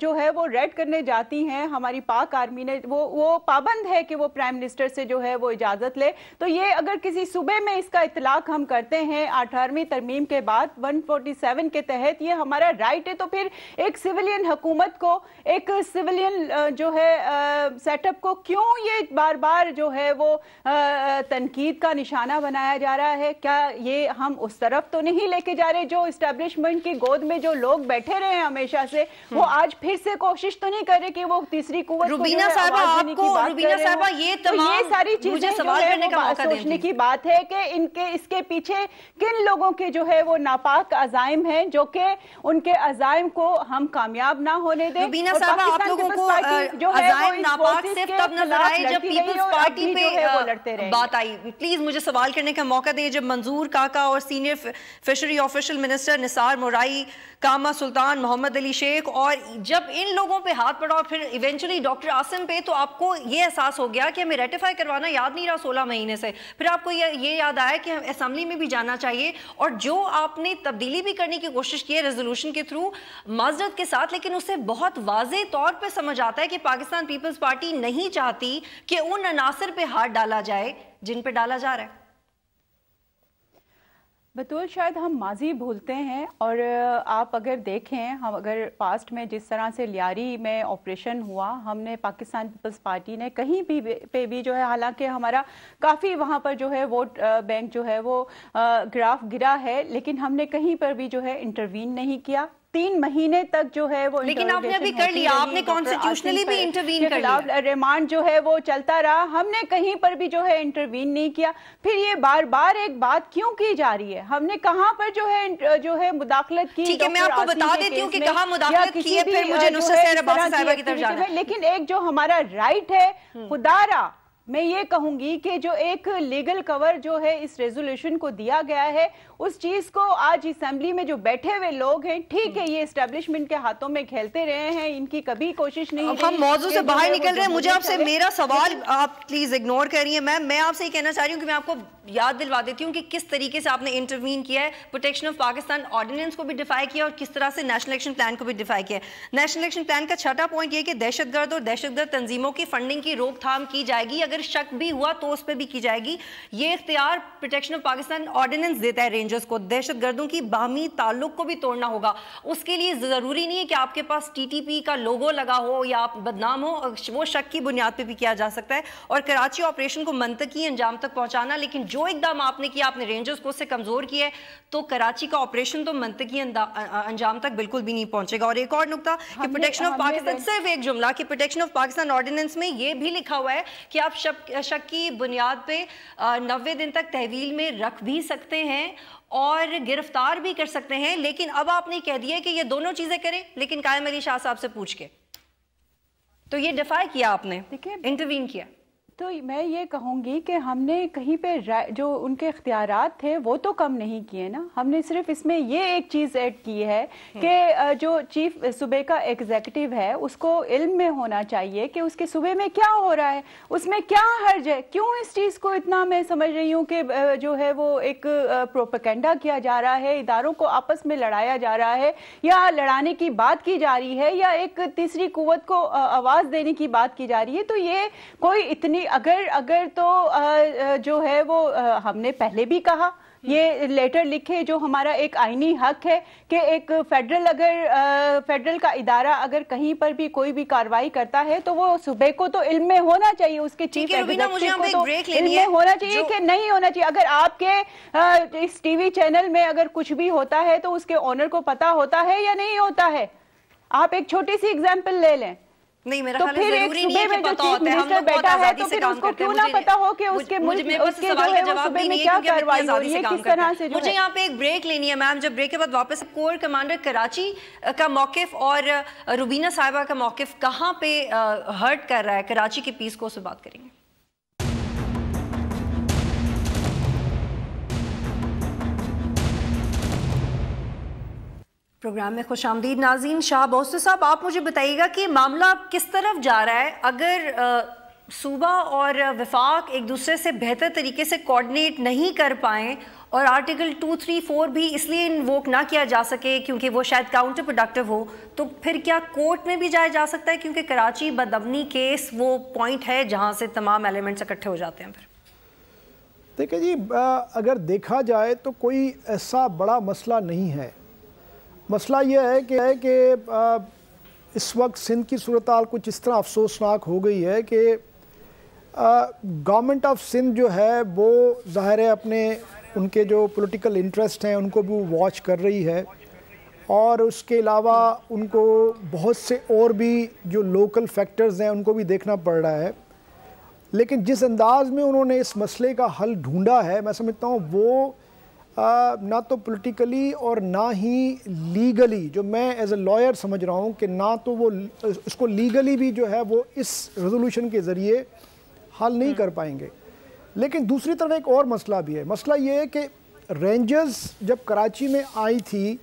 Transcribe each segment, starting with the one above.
جو ہے وہ ریڈ کرنے جاتی ہیں، ہماری پاک آرمی نے وہ پابند ہے کہ وہ پرائم منسٹر سے جو ہے وہ اجازت لے. تو یہ اگر کسی صوبے میں اس کا اطلاق ہم کرتے ہیں 18ویں ترمیم کے بعد 147 کے تحت یہ ہمارا رائٹ ہے، تو پھر ایک سویلین حکومت کو، ایک سویلین جو ہے سیٹ اپ کو کیوں یہ بار بار جو ہے وہ تنقید کا نشانہ بنایا جا رہا ہے؟ کیا یہ ہم اس طرف تو نہیں لے کے جا رہے جو اسٹیبلشمنٹ کی گود میں جو لوگ بیٹھے رہے ہیں ہمیشہ سے، وہ آج پھر سے کوشش تو نہیں کر رہے کہ وہ تیسری قوت کو روبینہ صاحبہ آپ کو، روبینہ صاحبہ یہ تمام ساری چیزیں سوچنے کی بات ہے کہ اس کے پیچھے کن لوگوں کے جو ہے وہ ناپاک عزائم ہیں جو کہ ان کے عزائم کو ہم کامیاب نہ ہونے دیں. روبینہ صاحبہ آپ لوگوں کو عزائم ناپاک صرف تب نظر آئے جب پیپلز پارٹی پہ بات آئی. پلیز مجھے سوال کرنے کا موقع دیں. جب منظور کاکا اور سینئر فشری آفیشل منسٹر نثار مورائی، کاما سلطان، محمد علی شیخ، اور جب ان لوگوں پہ ہاتھ پڑا اور پھر ایونچولی ڈاکٹر عاصم پہ، تو آپ کو یہ احساس ہو گیا کہ ہمیں ریٹیفائی کروانا یاد نہیں رہا 16 مہینے سے. پھر آپ کو یہ یاد آیا کہ ہم اسمبلی میں بھی جانا چاہیے، اور جو آپ نے تبدیلی بھی کرنے کی کوشش کی ہے ریزولوشن کے تھرو معذرت کے ساتھ، لیکن اسے بہت واضح طور پہ سمجھ آتا ہے کہ پاکستان پیپلز پارٹی نہیں چاہتی کہ ان عناصر پہ ہاتھ ڈالا جائے جن پہ ڈالا جا رہا ہے. بطول شاید ہم ماضی بھولتے ہیں، اور آپ اگر دیکھیں ہم اگر پاسٹ میں جس طرح سے لیاری میں آپریشن ہوا، ہم نے پاکستان پیپلز پارٹی نے کہیں بھی پہ بھی جو ہے، حالانکہ ہمارا کافی وہاں پر جو ہے ووٹ بینک جو ہے وہ گراف گرا ہے، لیکن ہم نے کہیں پر بھی جو ہے انٹروین نہیں کیا. 3 مہینے تک جو ہے وہ لیکن آپ نے ابھی کر لیا، آپ نے کانسٹیٹیوشنلی بھی انٹروین کر لیا، ریمانڈ جو ہے وہ چلتا رہا، ہم نے کہیں پر بھی جو ہے انٹروین نہیں کیا. پھر یہ بار بار ایک بات کیوں کی جا رہی ہے؟ ہم نے کہاں پر جو ہے مداخلت کی؟ ٹھیک ہے، میں آپ کو بتا دیتی ہوں کہ کہاں مداخلت کی ہے، پھر مجھے نصرت سحر عباسی صاحبہ کی طرف جانا ہے. لیکن ایک جو ہمارا رائٹ ہے، خدا را میں یہ کہوں گی کہ جو ایک لیگل کور جو ہے اس ریزولوشن کو دیا گیا ہے، اس چیز کو آج اسمبلی میں جو بیٹھے ہوئے لوگ ہیں، ٹھیک ہے یہ اسٹیبلشمنٹ کے ہاتھوں میں کھیلتے رہے ہیں، ان کی کبھی کوشش نہیں رہی. ہم موضوع سے باہر نکل رہے ہیں. مجھے آپ سے میرا سوال آپ پلیز اگنور کر رہی ہیں. میں آپ سے یہ کہنا چاہ رہی ہوں کہ میں آپ کو یاد دلوا دیتی ہوں کہ کس طریقے سے آپ نے انٹروین کیا ہے. پروٹیکشن آف پاکستان آرڈیننس کو بھی ڈیفائی کیا اور کس طرح سے نیشنل الیکشن پلان کو بھی ڈیفائی کیا. نیشنل الیکشن پلان کا 6واں پوائنٹ یہ کہ دہشت گرد اور دہشت گرد تنظیموں کی فنڈنگ کی روک تھام کی جائے گی، اگر شک بھی ہوا تو اس پہ بھی کی جائے گی. یہ اختیار پروٹیکشن آف پاکستان آرڈیننس دیتا ہے رینجرز کو. دہشت گردوں کی باہمی تعلق کو بھی توڑنا ہوگا. اس کے لیے ضروری نہیں ہے کہ آپ کے پاس TTP کا لوگو لگا ہو یا آپ بدنام ہو، وہ شک کی بنیاد پہ بھی کیا جا سکتا ہے. اور کراچی آپریشن کو منطقی انجام تک پہنچانا، لیکن جو اقدام آپ نے کیا، آپ نے رینجرز کو اس سے کمزور کیا ہے، تو کراچی کا آپریشن تو منطقی انجام تک بالکل بھی نہیں پہنچے گا. اور ایک اور نقطہ کہ پروٹیکشن آف پاکستان، صرف ایک جملہ کہ پروٹیکشن آف پاکستان آرڈیننس میں یہ بھی لکھا ہوا ہے کہ آپ شک کی بنیاد پہ 90 دن تک تحویل میں رکھ بھی سکتے ہیں اور گرفتار بھی کر سکتے ہیں. لیکن اب آپ نے کہہ دیا کہ یہ دونوں چیزیں کریں، لیکن قائم علی شاہ صاحب سے پوچھ کے تو یہ ڈیفائی کیا، آپ نے انٹروین کیا. تو میں یہ کہوں گی کہ ہم نے کہیں پہ جو ان کے اختیارات تھے وہ تو کم نہیں کیے نا. ہم نے صرف اس میں یہ ایک چیز ایڈ کی ہے کہ جو چیف صوبے کا ایگزیکٹو ہے اس کو علم میں ہونا چاہیے کہ اس کے صوبے میں کیا ہو رہا ہے، اس میں کیا حرج ہے. کیوں اس چیز کو اتنا میں سمجھ رہی ہوں کہ جو ہے وہ ایک پروپیگنڈا کیا جا رہا ہے، اداروں کو آپس میں لڑایا جا رہا ہے، یا لڑانے کی بات کی جا رہی ہے، یا ایک تیسری قوت کو آواز دینے کی بات کی جا رہی ہے. تو یہ کوئی اتنی اگر تو جو ہے وہ ہم نے پہلے بھی کہا، یہ لیٹر لکھے جو ہمارا ایک آئینی حق ہے کہ ایک فیڈرل کا ادارہ اگر کہیں پر بھی کوئی بھی کاروائی کرتا ہے تو وہ صوبے کو تو علم میں ہونا چاہیے، اس کے چیف ایگزیکٹو کو تو علم میں ہونا چاہیے کہ نہیں ہونا چاہیے. اگر آپ کے اس ٹی وی چینل میں اگر کچھ بھی ہوتا ہے تو اس کے آنر کو پتا ہوتا ہے یا نہیں ہوتا ہے؟ آپ ایک چھوٹی سی اگزامپل لے لیں. نہیں، میرا خیال ہے ضروری نہیں ہے کہ پتہ ہوتا ہے. ہم لوگ بہت آزادی سے کام کرتے ہیں. کیوں نہ پتہ ہو کہ اس کے ملک میں اس کے سوال کا جواب بھی نہیں ہے کیونکہ ہم آزادی سے کام کرتے ہیں. مجھے یہاں پہ ایک بریک لینی ہے میم. جب بریک کے بعد واپس کور کمانڈر کراچی کا موقف اور روبینہ صاحبہ کا موقف کہاں پہ ہرٹ کر رہا ہے کراچی کی پیس کو، اس سے بات کریں گے. پروگرام میں خوش آمدید ناظرین. شاہ بوسو صاحب، آپ مجھے بتائیے گا کہ معاملہ کس طرف جا رہا ہے اگر صوبہ اور وفاق ایک دوسرے سے بہتر طریقے سے کوارڈینیٹ نہیں کر پائیں اور آرٹیکل 234 بھی اس لیے انووک نہ کیا جا سکے کیونکہ وہ شاید کاؤنٹر پروڈکٹیو ہو، تو پھر کیا کورٹ میں بھی جایا جا سکتا ہے؟ کیونکہ کراچی بدامنی کیس وہ پوائنٹ ہے جہاں سے تمام ایلیمنٹس اکٹھے ہو جاتے ہیں. پھر دیکھیں جی، اگر دیکھا جائے تو کوئی ایسا بڑا مسئلہ نہیں ہے. مسئلہ یہ ہے کہ اس وقت سندھ کی صورتحال کچھ اس طرح افسوسناک ہو گئی ہے کہ گورنمنٹ آف سندھ جو ہے وہ ظاہر ہے اپنے ان کے جو پولیٹیکل انٹرسٹ ہیں ان کو بھی واچ کر رہی ہے، اور اس کے علاوہ ان کو بہت سے اور بھی جو لوکل فیکٹرز ہیں ان کو بھی دیکھنا پڑ رہا ہے. لیکن جس انداز میں انہوں نے اس مسئلے کا حل ڈھونڈا ہے، میں سمجھتا ہوں وہ نہ تو پولیٹیکلی اور نہ ہی لیگلی، جو میں ایز اے لائر سمجھ رہا ہوں کہ نہ تو وہ اس کو لیگلی بھی جو ہے وہ اس ریزولوشن کے ذریعے حل نہیں کر پائیں گے. لیکن دوسری طرف ایک اور مسئلہ بھی ہے. مسئلہ یہ ہے کہ رینجرز جب کراچی میں آئی تھی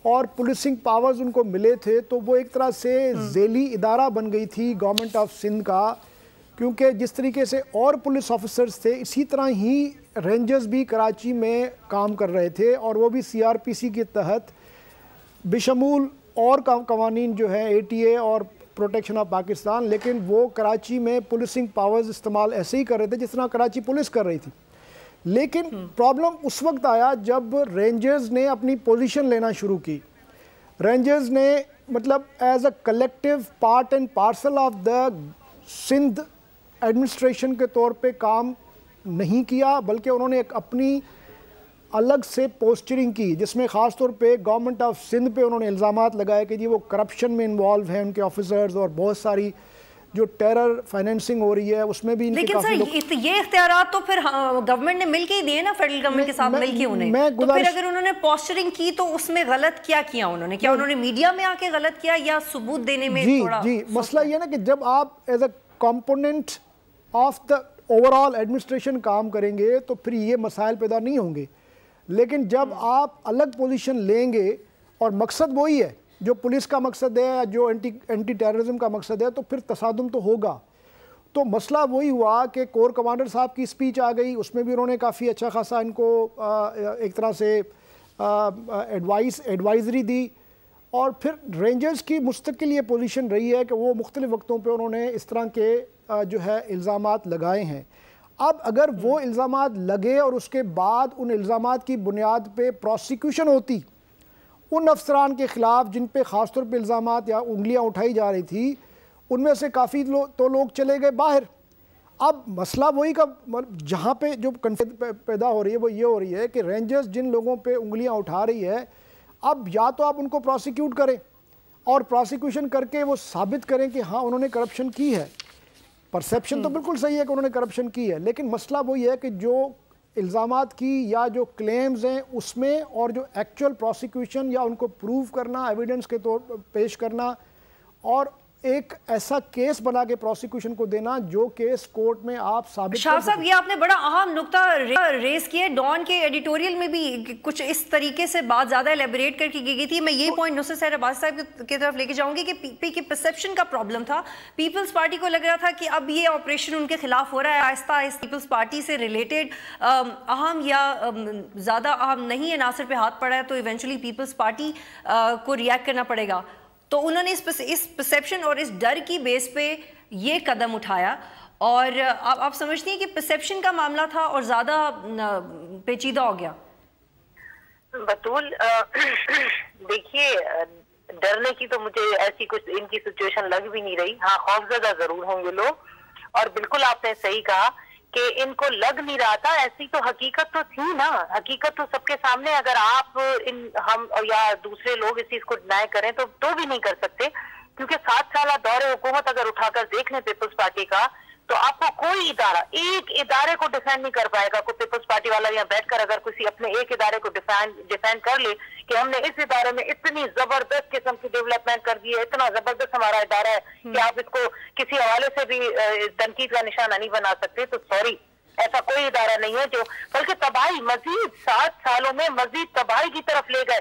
اور پولیسنگ پاورز ان کو ملے تھے تو وہ ایک طرح سے ذیلی ادارہ بن گئی تھی گورنمنٹ آف سندھ کا، کیونکہ جس طریقے سے اور پولیس آفیسرز تھے اسی طرح ہی رینجرز بھی کراچی میں کام کر رہے تھے، اور وہ بھی سی آر پی سی کے تحت بشمول اور قوانین جو ہیں ATA اور پروٹیکشن آف پاکستان، لیکن وہ کراچی میں پولیسنگ پاورز استعمال ایسے ہی کر رہے تھے جس طرح کراچی پولیس کر رہی تھی. لیکن پرابلم اس وقت آیا جب رینجرز نے اپنی پوزیشن لینا شروع کی. رینجرز نے مطلب as a collective part and parcel of the Sindh administration کے طور پہ کام نہیں کیا، بلکہ انہوں نے ایک اپنی الگ سے پوسچرنگ کی، جس میں خاص طور پہ گورنمنٹ آف سندھ پہ انہوں نے الزامات لگائے کہ جی وہ کرپشن میں انوالو ہیں ان کے آفیسرز، اور بہت ساری جو ٹیرر فائنینسنگ ہو رہی ہے اس میں بھی ان کے کافی لوگ. لیکن سر یہ اختیارات تو پھر گورنمنٹ نے مل کے ہی دیے نا، فیڈرل گورنمنٹ کے ساتھ مل کے انہیں، تو پھر اگر انہوں نے پوسچرنگ کی تو اس میں غلط کیا انہوں نے؟ کیا انہوں نے میڈیا میں آ کے غلط کیا یا ثبوت دینے میں تھوڑا؟ جی مسئلہ یہ نا کہ جب آپ as a component of the over all administration کام کریں گے تو پھر یہ مسائل پیدا نہیں ہوں گے. لیکن جب آپ الگ پوزیشن لیں گے اور مقصد وہی ہے جو پولیس کا مقصد ہے یا جو اینٹی ٹیررزم کا مقصد ہے، تو پھر تصادم تو ہوگا. تو مسئلہ وہی ہوا کہ کور کمانڈر صاحب کی اسپیچ آ گئی، اس میں بھی انہوں نے کافی اچھا خاصا ان کو ایک طرح سے ایڈوائزری دی، اور پھر رینجرز کی مستقل یہ پوزیشن رہی ہے کہ وہ مختلف وقتوں پہ انہوں نے اس طرح کے جو ہے الزامات لگائے ہیں. اب اگر وہ الزامات لگے اور اس کے بعد ان الزامات کی بنیاد پہ پروسیکیوشن ہوتی ان افسران کے خلاف جن پہ خاص طور پہ الزامات یا انگلیاں اٹھائی جا رہی تھی، ان میں سے کافی تو لوگ چلے گئے باہر. اب مسئلہ وہی کا جہاں پہ جو کنفیوژن پیدا ہو رہی ہے وہ یہ ہو رہی ہے کہ رینجرز جن لوگوں پہ انگلیاں اٹھا رہی ہے، اب یا تو آپ ان کو پروسیکیوٹ کریں اور پروسیکیوشن کر کے وہ ثابت کریں کہ ہاں انہوں نے کرپشن کی ہے. پرسیپشن تو بالکل صحیح ہے کہ انہوں نے کرپشن کی ہے، لیکن مسئلہ وہی ہے کہ جو الزامات کی یا جو کلیمز ہیں اس میں اور جو ایکچوئل پروسیکیوشن یا ان کو پروو کرنا ایویڈنس کے طور پر پیش کرنا، اور ایک ایسا کیس بنا کے پروسیکیوشن کو دینا جو کیس کورٹ میں آپ ثابت. شاہ صاحب یہ آپ نے بڑا اہم نقطہ ریز کیا. ڈان کے ایڈیٹوریل میں بھی کچھ اس طریقے سے بات زیادہ ایلیبریٹ کر کے کی گئی تھی. میں یہ پوائنٹ نصرت سحر عباسی صاحب کی طرف لے کے جاؤں گی کہ پی کی پرسیپشن کا پرابلم تھا. پیپلز پارٹی کو لگ رہا تھا کہ اب یہ آپریشن ان کے خلاف ہو رہا ہے، آہستہ آہستہ پیپلز پارٹی سے ریلیٹڈ اہم یا زیادہ اہم نہیں ہے ناصر پہ ہاتھ پڑا ہے تو ایونچولی پیپلز پارٹی کو ریئیکٹ کرنا پڑے گا. تو انہوں نے اس پرسیپشن اور اس ڈر کی بیس پہ یہ قدم اٹھایا، اور آپ سمجھتی ہیں کہ پرسیپشن کا معاملہ تھا اور زیادہ پیچیدہ ہو گیا؟ بطول دیکھیے، ڈرنے کی تو مجھے ایسی کچھ ان کی سچویشن لگ بھی نہیں رہی. ہاں خوفزدہ ضرور ہوں گے لوگ، اور بالکل آپ نے صحیح کہا کہ ان کو لگ نہیں رہا تھا. ایسی تو حقیقت تو تھی نا، حقیقت تو سب کے سامنے. اگر آپ ہم یا دوسرے لوگ اس چیز کو ڈینائی کریں تو بھی نہیں کر سکتے، کیونکہ 7 سالہ دور حکومت اگر اٹھا کر دیکھ لیں پیپلز پارٹی کا تو آپ کو کوئی ادارہ ایک ادارے کو ڈیفینڈ نہیں کر پائے گا. کوئی پیپلز پارٹی والا یہاں بیٹھ کر اگر کسی اپنے ایک ادارے کو ڈیفینڈ کر لے کہ ہم نے اس ادارے میں اتنی زبردست قسم کی ڈیولپمنٹ کر دی ہے، اتنا زبردست ہمارا ادارہ ہے کہ آپ اس کو کسی حوالے سے بھی تنقید کا نشانہ نہیں بنا سکتے، تو سوری، ایسا کوئی ادارہ نہیں ہے جو، بلکہ تباہی مزید 7 سالوں میں مزید تباہی کی طرف لے گئے.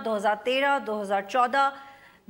2013, 2014,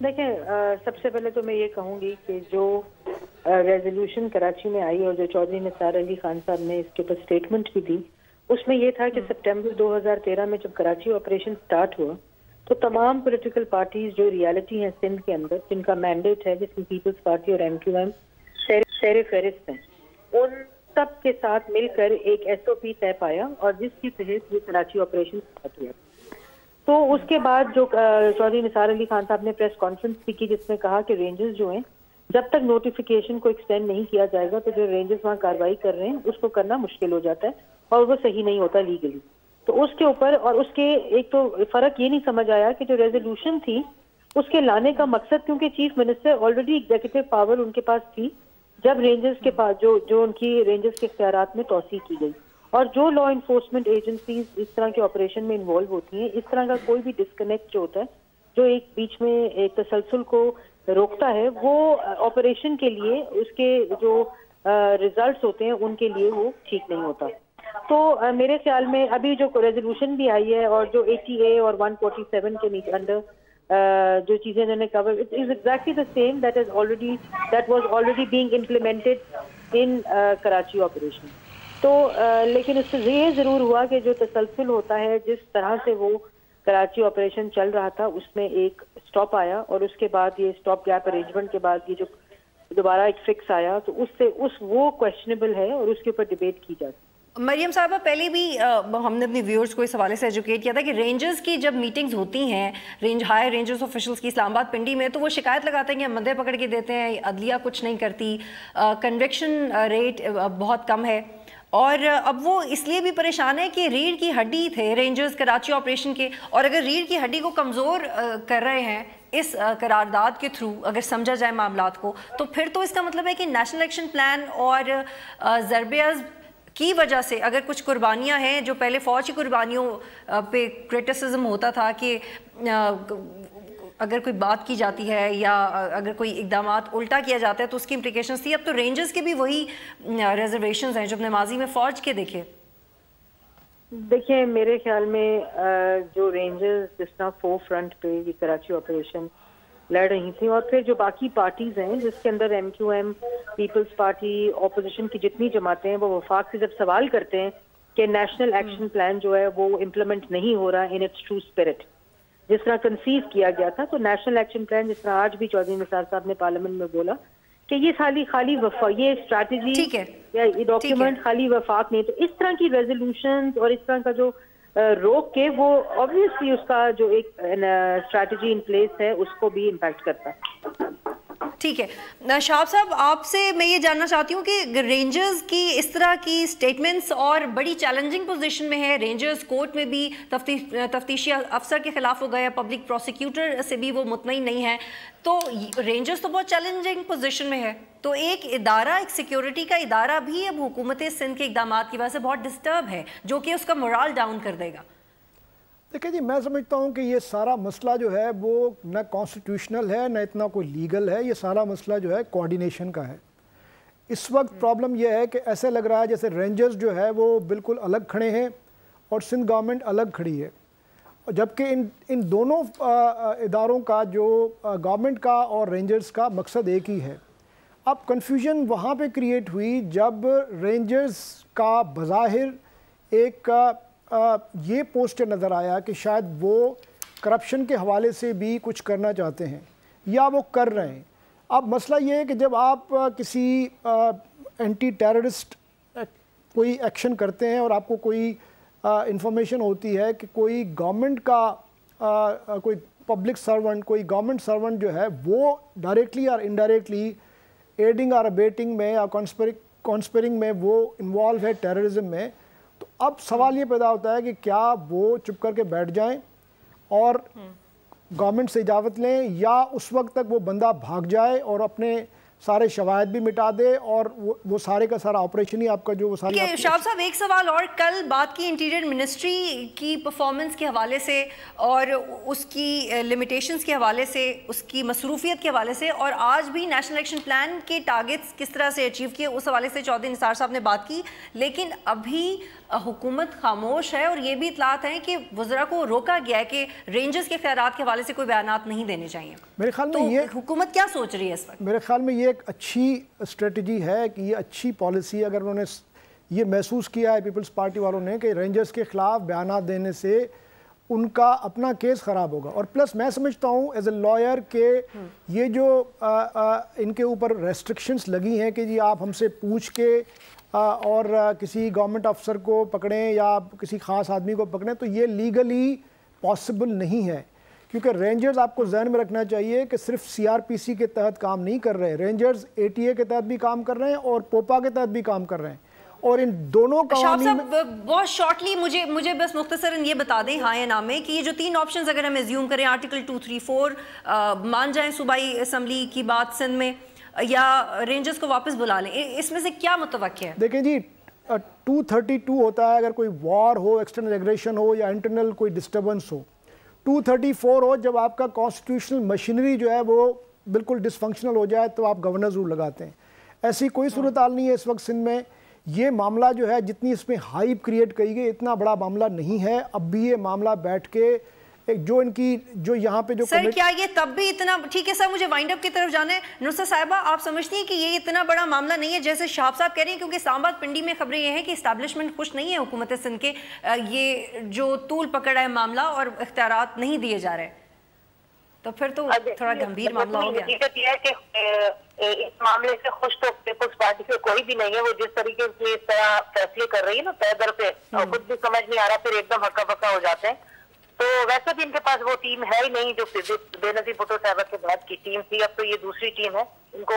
دیکھیں سب سے پہلے تو میں یہ کہوں گی کہ جو ریزولوشن کراچی میں آئی اور جو چودھری نثار علی خان صاحب نے اس کے اوپر اسٹیٹمنٹ بھی دی، اس میں یہ تھا کہ سپٹمبر 2013 میں جب کراچی آپریشن سٹارٹ ہوا تو تمام پولیٹیکل پارٹیز جو ریالٹی ہیں سندھ کے اندر، جن کا مینڈیٹ ہے، جس میں پیپلز پارٹی اور MQM سیر فہرست ہیں، ان سب کے ساتھ مل کر ایک SOP طے پایا اور جس کی تحت یہ کراچی آپریشن سٹارٹ ہوا۔ تو اس کے بعد جو چودھری نثار علی خان صاحب نے پریس کانفرنس بھی کی جس میں کہا کہ رینجرز جو ہیں جب تک نوٹیفیکیشن کو ایکسٹینڈ نہیں کیا جائے گا تو جو رینجرز وہاں کارروائی کر رہے ہیں اس کو کرنا مشکل ہو جاتا ہے اور وہ صحیح نہیں ہوتا لیگلی۔ تو اس کے اوپر اور اس کے ایک تو فرق یہ نہیں سمجھ آیا کہ جو ریزولوشن تھی اس کے لانے کا مقصد، کیونکہ chief minister already executive power ان کے پاس تھی جب رینجرز کے پاس جو ان کی رینجرز کے اختیارات میں توسیع کی گئی، اور جو لا انفورسمنٹ ایجنسیز اس طرح کے آپریشن میں انوالو ہوتی ہیں، اس طرح کا کوئی بھی ڈسکنیکٹ جو ہوتا ہے جو ایک بیچ میں ایک تسلسل کو روکتا ہے، وہ آپریشن کے لیے اس کے جو ریزلٹس ہوتے ہیں ان کے لیے وہ ٹھیک نہیں ہوتا۔ تو میرے خیال میں ابھی جو ریزولوشن بھی آئی ہے اور جو 80A اور 147 کے نیچے انڈر جو چیزیں انہوں نے cover, it is exactly the same that was already being implemented in Karachi operation. تو لیکن اس سے یہ ضرور ہوا کہ جو تسلسل ہوتا ہے، جس طرح سے وہ کراچی آپریشن چل رہا تھا اس میں ایک سٹاپ آیا اور اس کے بعد یہ سٹاپ گیپ ارینجمنٹ کے بعد یہ جو دوبارہ ایک فکس آیا تو اس سے وہ کویشچنیبل ہے اور اس کے اوپر ڈیبیٹ کی جاتی ہے۔ مریم صاحبہ، پہلے بھی ہم نے اپنی ویورز کو اس حوالے سے ایجوکیٹ کیا تھا کہ رینجرز کی جب میٹنگز ہوتی ہیں ہائی رینجرز آفیشلز کی اسلام آباد پنڈی میں، تو وہ شکایت لگاتے ہیں کہ مندے پکڑ کے دیتے ہیں، عدلیہ کچھ نہیں کرتی، کنوکشن ریٹ بہت کم ہے، اور اب وہ اس لیے بھی پریشان ہے کہ ریڑھ کی ہڈی تھے رینجرز کراچی آپریشن کے، اور اگر ریڑھ کی ہڈی کو کمزور کر رہے ہیں اس قرارداد کے تھرو اگر سمجھا جائے معاملات کو، تو پھر تو اس کا مطلب ہے کہ نیشنل ایکشن پلان اور ضرب عزم کی وجہ سے اگر کچھ قربانیاں ہیں جو پہلے فوج کی قربانیوں پہ کرٹیسزم ہوتا تھا کہ اگر کوئی بات کی جاتی ہے یا اگر کوئی اقدامات الٹا کیا جاتا ہے تو اس کی امپلیکیشنز تھی، اب تو رینجرز کے بھی وہی ریزرویشنز ہیں جو اپنے ماضی میں فوج کے دیکھے۔ دیکھیں میرے خیال میں جو رینجرز جس طرح فور فرنٹ پہ یہ کراچی آپریشن لڑ رہی تھیں، اور پھر جو باقی پارٹیز ہیں جس کے اندر MQM، پیپلز پارٹی، اپوزیشن کی جتنی جماعتیں ہیں، وہ وفاق سے جب سوال کرتے ہیں کہ نیشنل ایکشن پلان جو ہے وہ امپلیمنٹ نہیں ہو رہا ان اٹس ٹرو اسپرٹ جس طرح کنسیو کیا گیا تھا، تو نیشنل ایکشن پلان جس طرح آج بھی چودھری نثار صاحب نے پارلیمنٹ میں بولا کہ یہ خالی یہ اسٹریٹجی یا یہ ڈاکیومنٹ خالی وفاق نہیں، تو اس طرح کی ریزولوشنز اور اس طرح کا جو روک کے وہ obviously اس کا جو ایک اسٹریٹجی ان پلیس ہے اس کو بھی امپیکٹ کرتا ہے۔ ٹھیک ہے شہاب صاحب، آپ سے میں یہ جاننا چاہتی ہوں کہ رینجرز کی اس طرح کی سٹیٹمنٹس اور بڑی چیلنجنگ پوزیشن میں ہے، رینجرز کورٹ میں بھی تفتیشی افسر کے خلاف ہو گئے، پبلک پروسیکیوٹر سے بھی وہ مطمئن نہیں ہے، تو رینجرز تو بہت چیلنجنگ پوزیشن میں ہے، تو ایک ادارہ، ایک سیکیورٹی کا ادارہ بھی اب حکومت سندھ کے اقدامات کی وجہ سے بہت ڈسٹرب ہے جو کہ اس کا مورال ڈاؤن کر دے گا۔ دیکھیں جی، میں سمجھتا ہوں کہ یہ سارا مسئلہ جو ہے وہ نہ کانسٹیٹیوشنل ہے نہ اتنا کوئی لیگل ہے، یہ سارا مسئلہ جو ہے کوارڈینیشن کا ہے۔ اس وقت پرابلم یہ ہے کہ ایسے لگ رہا ہے جیسے رینجرز جو ہے وہ بالکل الگ کھڑے ہیں اور سندھ گورنمنٹ الگ کھڑی ہے، جبکہ ان دونوں اداروں کا جو گورنمنٹ کا اور رینجرز کا مقصد ایک ہی ہے۔ اب کنفیوژن وہاں پہ کریٹ ہوئی جب رینجرز کا بظاہر ایک یہ پوسٹر نظر آیا کہ شاید وہ کرپشن کے حوالے سے بھی کچھ کرنا چاہتے ہیں یا وہ کر رہے ہیں۔ اب مسئلہ یہ ہے کہ جب آپ کسی اینٹی ٹیررسٹ کوئی ایکشن کرتے ہیں اور آپ کو کوئی انفارمیشن ہوتی ہے کہ کوئی گورنمنٹ کا کوئی پبلک سرونٹ، کوئی گورنمنٹ سرونٹ جو ہے وہ ڈائریکٹلی اور انڈائریکٹلی ایڈنگ اور ابیٹنگ میں یا کانسپیرنگ میں وہ انوالو ہے ٹیررزم میں، تو اب سوال یہ پیدا ہوتا ہے کہ کیا وہ چپ کر کے بیٹھ جائیں اور گورنمنٹ سے اجازت لیں، یا اس وقت تک وہ بندہ بھاگ جائے اور اپنے سارے شواہد بھی مٹا دے اور وہ سارے کا سارا آپریشن ہی آپ کا جو وہ ساری۔ شہاب صاحب ایک سوال اور، کل بات کی انٹیریئر منسٹری کی پرفارمنس کے حوالے سے اور اس کی لمیٹیشنز کے حوالے سے، اس کی مصروفیت کے حوالے سے، اور آج بھی نیشنل ایکشن پلان کے ٹارگٹس کس طرح سے اچیو کیے اس حوالے سے چودھری نثار صاحب نے بات کی، لیکن ابھی حکومت خاموش ہے اور یہ بھی اطلاعات ہیں کہ وزراء کو روکا گیا ہے کہ رینجرز کے اختیارات کے حوالے سے کوئی بیانات نہیں دینے چاہیے. میرے خیال میں یہ حکومت کیا سوچ رہی ہے اس وقت؟ میرے خیال میں یہ ایک اچھی اسٹریٹجی ہے کہ یہ اچھی پالیسی اگر انہوں نے یہ محسوس کیا ہے پیپلز پارٹی والوں نے کہ رینجرز کے خلاف بیانات دینے سے ان کا اپنا کیس خراب ہوگا. اور پلس میں سمجھتا ہوں ایز اے لائر کہ یہ جو ان کے اوپر ریسٹرکشنز لگی ہیں کہ جی آپ ہم سے پوچھ کے اور کسی گورنمنٹ افسر کو پکڑیں یا کسی خاص آدمی کو پکڑیں, تو یہ لیگلی پاسبل نہیں ہے. کیونکہ رینجرز آپ کو ذہن میں رکھنا چاہیے کہ صرف سی آر پی سی کے تحت کام نہیں کر رہے, رینجرز اے ٹی اے کے تحت بھی کام کر رہے ہیں اور پوپا کے تحت بھی کام کر رہے ہیں. اور ان دونوں قوانین بہت شارٹلی مجھے بس مختصراً یہ بتا دیں ہاں یا نہ میں کہ یہ جو 3 آپشنز اگر ہم ایزیوم کریں آرٹیکل 234 مان جائیں صوبائی اسمبلی کی بات سندھ میں یا رینجرز کو واپس بلا لیں, اس میں سے کیا متوقع ہے؟ دیکھیں جی 232 ہوتا ہے اگر کوئی وار ہو, ایکسٹرنل ایگریشن ہو یا انٹرنل کوئی ڈسٹربنس ہو. 234 ہو جب آپ کا کانسٹیٹیوشنل مشینری جو ہے وہ بالکل ڈس فنکشنل ہو جائے تو آپ گورنر رول لگاتے ہیں. ایسی کوئی صورتحال نہیں ہے اس وقت سندھ میں. یہ معاملہ جو ہے جتنی اس میں ہائپ کریٹ کی گئی اتنا بڑا معاملہ نہیں ہے. اب بھی یہ معاملہ بیٹھ کے جو ان کی جو یہاں پہ جو سر کیا یہ تب بھی اتنا ٹھیک ہے؟ سر مجھے وائنڈ اپ کی طرف جانا ہے. نصرت صاحبہ آپ سمجھتی ہیں کہ یہ اتنا بڑا معاملہ نہیں ہے جیسے شہاب صاحب کہہ رہے ہیں؟ کیونکہ اسلام آباد پنڈی میں خبریں یہ ہیں کہ اسٹیبلشمنٹ خوش نہیں ہے حکومت سندھ کے, یہ جو طول پکڑا ہے معاملہ اور اختیارات نہیں دیے جا رہے, تو پھر تو تھوڑا گمبھیر معاملہ ہو گیا. حقیقت یہ ہے کہ اس معاملے سے خوش تو پیپلز پارٹی سے کوئی بھی نہیں ہے. وہ جس طریقے سے اس طرح فیصلے کر رہی ہے نا طے در پہ, خود بھی سمجھ نہیں آ رہا, پھر ایک دم ہکا بکا ہو جاتے ہیں. تو ویسے بھی ان کے پاس وہ ٹیم ہے ہی نہیں جو بے نظیر بھٹو صاحبہ کے بعد کی ٹیم تھی. اب تو یہ دوسری ٹیم ہے, ان کو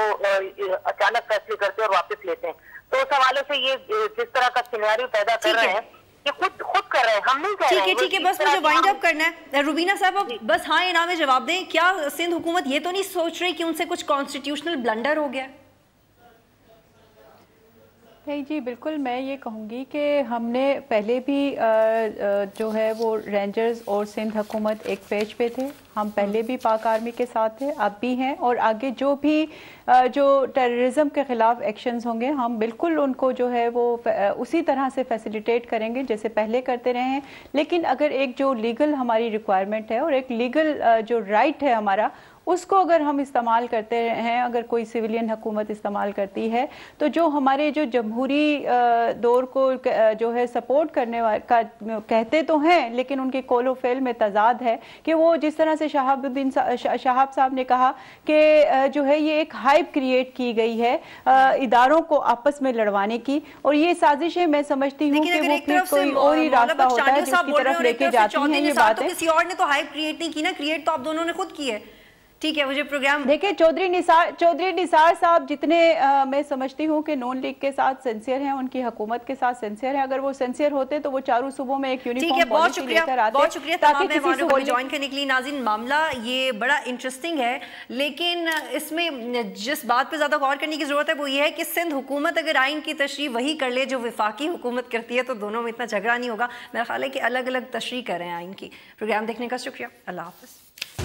اچانک فیصلے کرتے اور واپس لیتے ہیں. تو اس حوالے سے یہ جس طرح کا سینیریو پیدا کر رہے ہیں یہ خود کر رہے ہیں, ہم نہیں کہہ رہے ہیں. ٹھیک ہے بس مجھے وائنڈ اپ کرنا ہے. روبینہ صاحب بس ہاں یا نہ میں جواب دیں, کیا سندھ حکومت یہ تو نہیں سوچ رہی کہ ان سے کچھ کانسٹیٹیوشنل بلنڈر ہو گیا؟ نہیں جی بالکل, میں یہ کہوں گی کہ ہم نے پہلے بھی جو ہے وہ رینجرز اور سندھ حکومت ایک پیج پہ تھے. ہم پہلے بھی پاک آرمی کے ساتھ تھے, اب بھی ہیں, اور آگے جو بھی جو ٹیررزم کے خلاف ایکشنز ہوں گے ہم بالکل ان کو جو ہے وہ اسی طرح سے فیسیلیٹیٹ کریں گے جیسے پہلے کرتے رہے ہیں. لیکن اگر ایک جو لیگل ہماری ریکوائرمنٹ ہے اور ایک لیگل جو رائٹ ہے ہمارا, اس کو اگر ہم استعمال کرتے ہیں, اگر کوئی سویلین حکومت استعمال کرتی ہے تو جو ہمارے جو جمہوری دور کو جو ہے سپورٹ کرنے کا کہتے تو ہیں لیکن ان کے قول و فعل میں تضاد ہے کہ وہ جس طرح سے شہاب صاحب نے کہا کہ جو ہے یہ ایک ہائپ کریٹ کی گئی ہے اداروں کو آپس میں لڑوانے کی, اور یہ سازشیں میں سمجھتی ہوں کہ وہ پھر کوئی اور ہی راستہ ہوتا ہے جس کی طرف لے کے جاتی ہیں یہ باتیں. کسی اور نے تو ہائپ کریٹ نہیں کی نا, کریٹ تو آپ دونوں نے خود کی ہے. ٹھیک ہے, مجھے پروگرام دیکھیں چودھری نثار صاحب جتنے میں سمجھتی ہوں کہ نون لیگ کے ساتھ سینسیئر ہیں, ان کی حکومت کے ساتھ سینسیئر ہیں. اگر وہ سینسیئر ہوتے تو وہ چاروں صوبوں میں ایک یونیفارم پالیسی لے کر آتے. بہت شکریہ تمام مہمانوں کو جوائن کرنے کے لیے. ناظرین معاملہ یہ بڑا انٹرسٹنگ ہے, لیکن اس میں جس بات پہ زیادہ غور کرنے کی ضرورت ہے وہ یہ ہے کہ سندھ حکومت اگر آئین کی تشریح وہی کر لے جو وفاقی حکومت کرتی ہے تو دونوں میں اتنا جھگڑا نہیں ہوگا. میرا خیال ہے کہ الگ الگ تشریح کر رہے ہیں آئین کی. پروگرام دیکھنے کا شکریہ, اللہ حافظ.